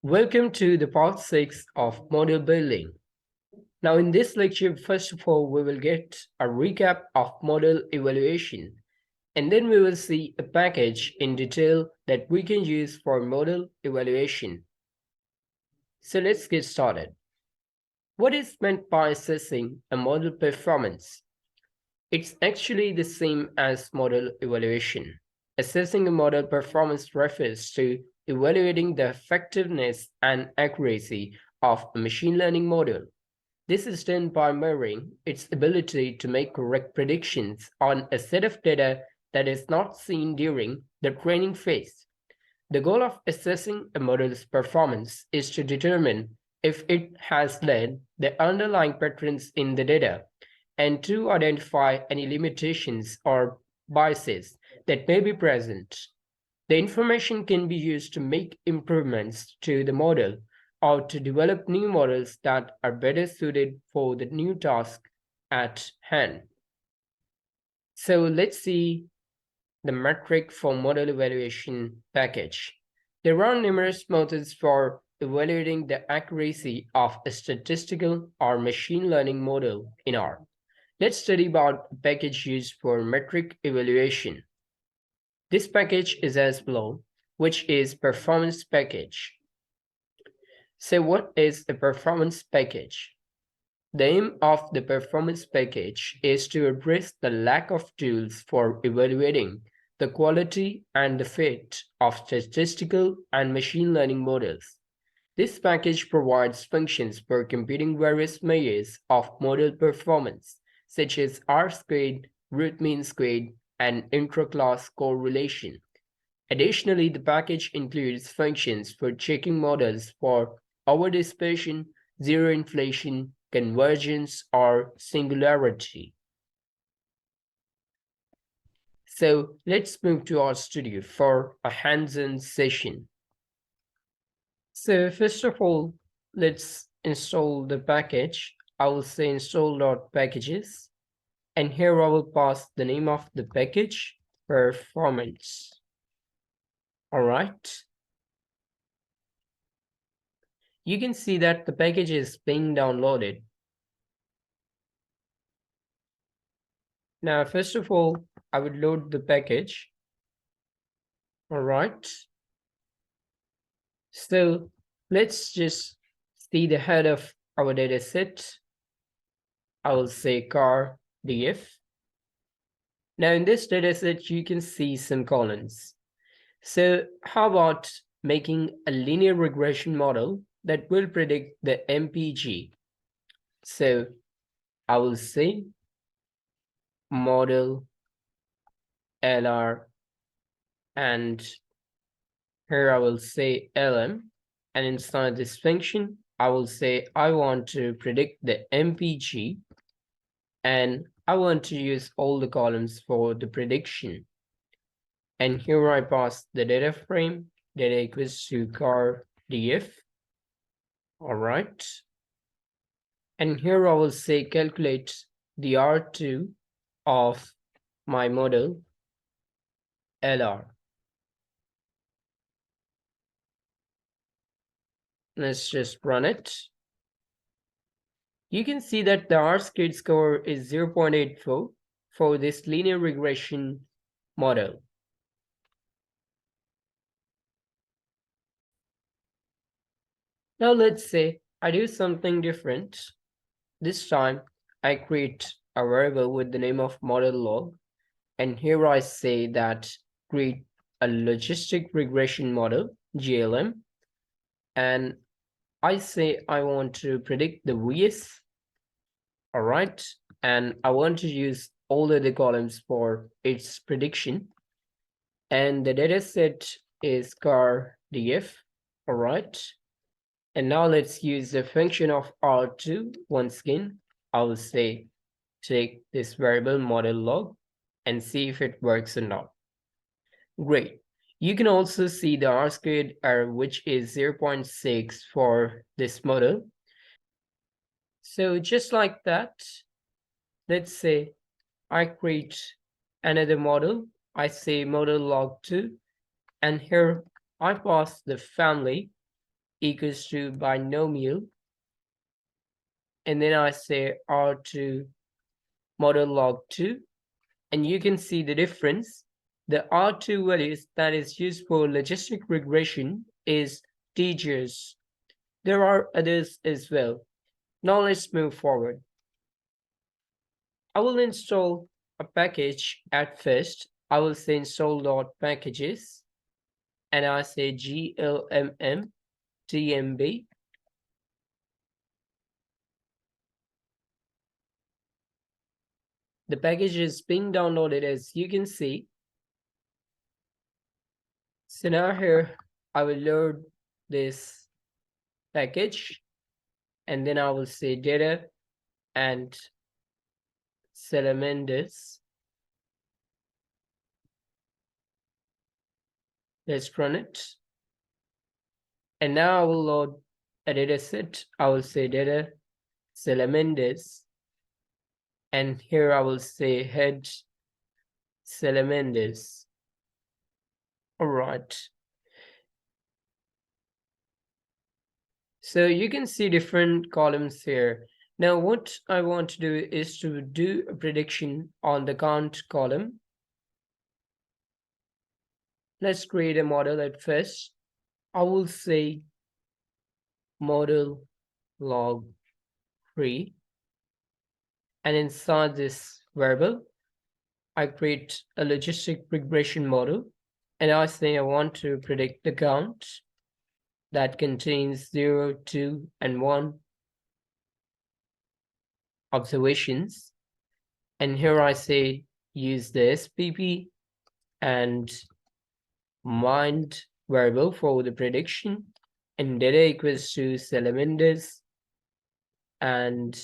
Welcome to the part 6 of model building. Now in this lecture, first of all, we will get a recap of model evaluation, and then we will see a package in detail that we can use for model evaluation. So let's get started. What is meant by assessing a model performance? It's actually the same as model evaluation. Assessing a model performance refers to evaluating the effectiveness and accuracy of a machine learning model. This is done by measuring its ability to make correct predictions on a set of data that is not seen during the training phase. The goal of assessing a model's performance is to determine if it has led the underlying patterns in the data and to identify any limitations or biases that may be present. The information can be used to make improvements to the model or to develop new models that are better suited for the new task at hand. So let's see the metric for model evaluation package. There are numerous methods for evaluating the accuracy of a statistical or machine learning model in R. Let's study about a package used for metric evaluation. This package is as below, which is performance package. So what is a performance package? The aim of the performance package is to address the lack of tools for evaluating the quality and the fit of statistical and machine learning models. This package provides functions for computing various measures of model performance, such as R-squared, root mean squared, and intra-class correlation. Additionally, the package includes functions for checking models for overdispersion, zero inflation, convergence, or singularity. So let's move to our studio for a hands-on session. So first of all, let's install the package. I will say install.packages, and here I will pass the name of the package, performance. All right. You can see that the package is being downloaded. Now, first of all, I would load the package. All right. So let's just see the head of our data set. I will say car df. Now in this data set, you can see some columns. So how about making a linear regression model that will predict the MPG? So I will say model LR, and here I will say LM, and inside this function, I will say I want to predict the MPG, and I want to use all the columns for the prediction. And here I pass the data frame, data equals to car df. All right. And here I will say calculate the R2 of my model LR. Let's just run it. You can see that the R-squared score is 0.84 for this linear regression model. Now let's say I do something different. This time I create a variable with the name of model log, and here I say that create a logistic regression model, GLM, and I say I want to predict the VS. All right, and I want to use all of the columns for its prediction, and the data set is car df. All right, and now let's use the function of R2 once again. I will say take this variable model log and see if it works or not. Great. You can also see the R-squared error, which is 0.6 for this model. So just like that, let's say I create another model. I say model log2, and here I pass the family equals to binomial, and then I say R2 model log 2, and you can see the difference. The R2 values that is used for logistic regression is tedious. There are others as well. Now let's move forward. I will install a package at first. I will say install.packages, and I say glmtmb. The package is being downloaded, as you can see. So now here I will load this package, and then I will say data and salamanders. Let's run it. And now I will load a data set. I will say data salamanders. And here I will say head salamanders. All right. So you can see different columns here. Now what I want to do is to do a prediction on the count column. Let's create a model at first. I will say model log 3, and inside this variable I create a logistic regression model, and I say I want to predict the count that contains 0, 2, and 1 observations. And here I say use the SPP and mind variable for the prediction, and data equals to salamanders, and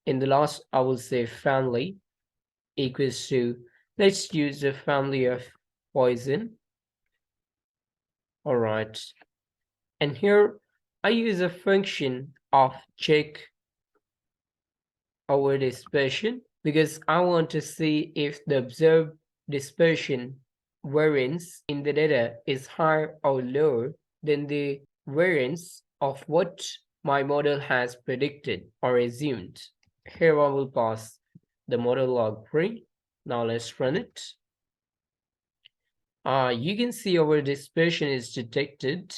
in the last I will say family equals to, let's use the family of poison. All right, and here I use a function of check over dispersion because I want to see if the observed dispersion variance in the data is higher or lower than the variance of what my model has predicted or assumed. Here I will pass the model log 3. Now let's run it. You can see our dispersion is detected.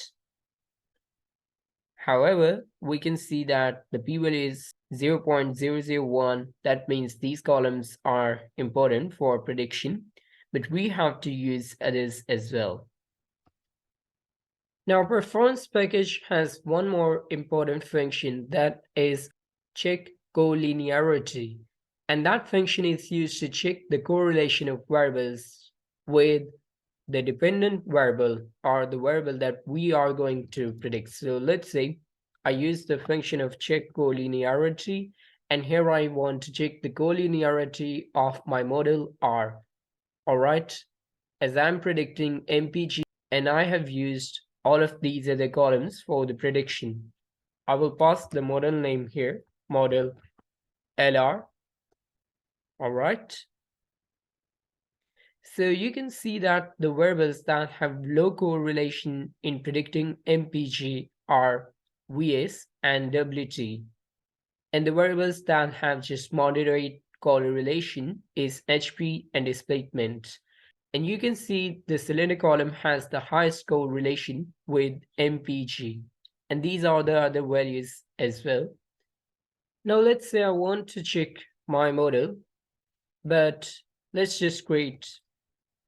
However, we can see that the p-value is 0.001. That means these columns are important for prediction, but we have to use others as well. Now, performance package has one more important function, that is check collinearity. And that function is used to check the correlation of variables with the dependent variable or the variable that we are going to predict. So let's say I use the function of check collinearity, and here I want to check the collinearity of my model R. All right, as I'm predicting MPG, and I have used all of these other columns for the prediction. I will pass the model name here, model LR. All right. So you can see that the variables that have low correlation in predicting MPG are VS and WT. And the variables that have just moderate correlation is HP and displacement. And you can see the cylinder column has the highest correlation with MPG. And these are the other values as well. Now let's say I want to check my model, but let's just create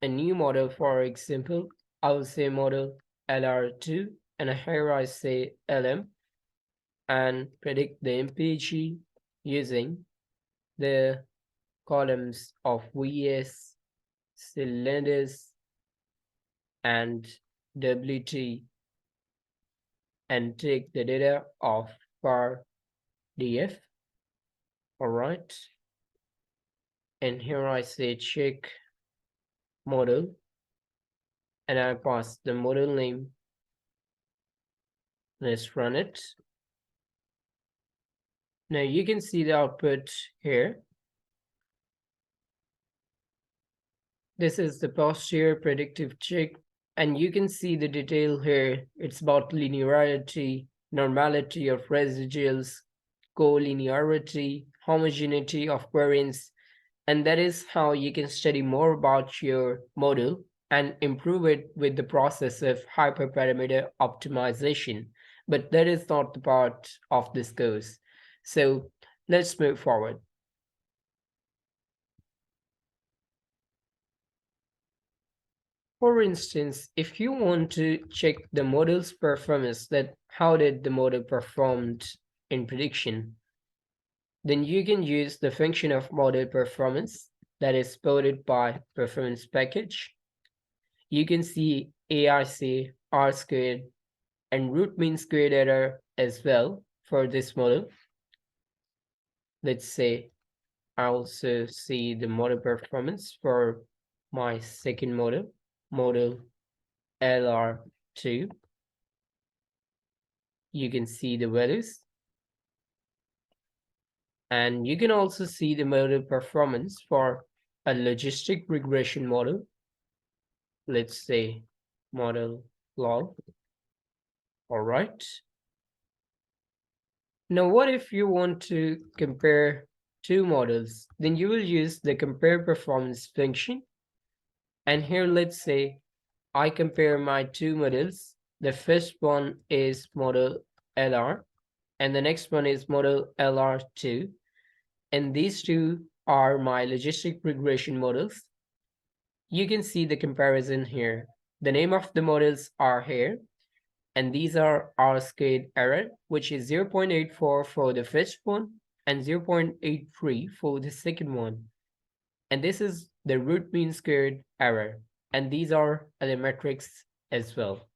a new model. For example, I will say model LR2, and here I say LM, and predict the MPG using the columns of VS, cylinders, and WT, and take the data of par DF. All right, and here I say check model, and I pass the model name. Let's run it. Now you can see the output here. This is the posterior predictive check And you can see the detail here. It's about linearity, normality of residuals, collinearity, homogeneity of variance, and that is how you can study more about your model and improve it with the process of hyperparameter optimization. But that is not the part of this course. So let's move forward. For instance, if you want to check the model's performance, that how did the model performed in prediction, then you can use the function of model performance that is supported by performance package. You can see ARC, R squared, and root mean squared error as well for this model. Let's say I also see the model performance for my second model, model LR2. You can see the values. And you can also see the model performance for a logistic regression model. Let's say model log. All right. Now, what if you want to compare two models? Then you will use the compare performance function. And here, let's say I compare my two models. The first one is model LR, and the next one is model LR2. And these two are my logistic regression models. You can see the comparison here. The name of the models are here, and these are R-squared error, which is 0.84 for the first one and 0.83 for the second one. And this is the root mean squared error, and these are the metrics as well.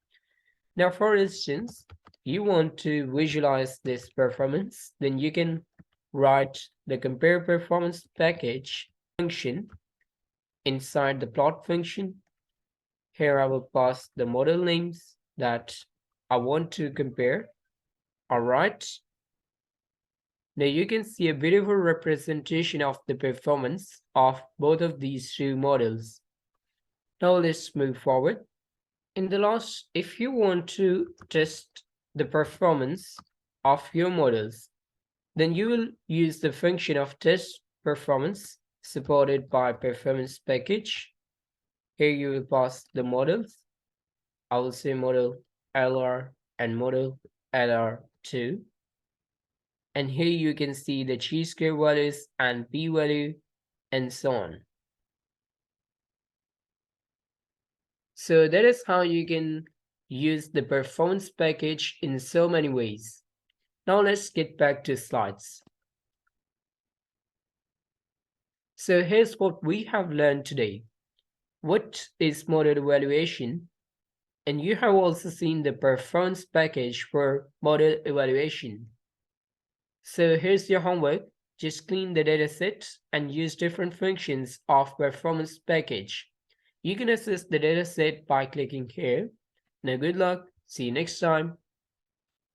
Now, for instance, you want to visualize this performance, then you can write the compare performance package function inside the plot function. Here I will pass the model names that I want to compare. All right. Now you can see a beautiful representation of the performance of both of these two models. Now let's move forward. In the last, if you want to test the performance of your models, then you will use the function of test performance supported by performance package. Here you will pass the models. I will say model LR and model LR2. And here you can see the chi-square values and p-value and so on. So that is how you can use the performance package in so many ways. Now let's get back to slides. So here's what we have learned today. What is model evaluation? And you have also seen the performance package for model evaluation. So here's your homework. Just clean the dataset and use different functions of performance package. You can access the dataset by clicking here. Now good luck. See you next time.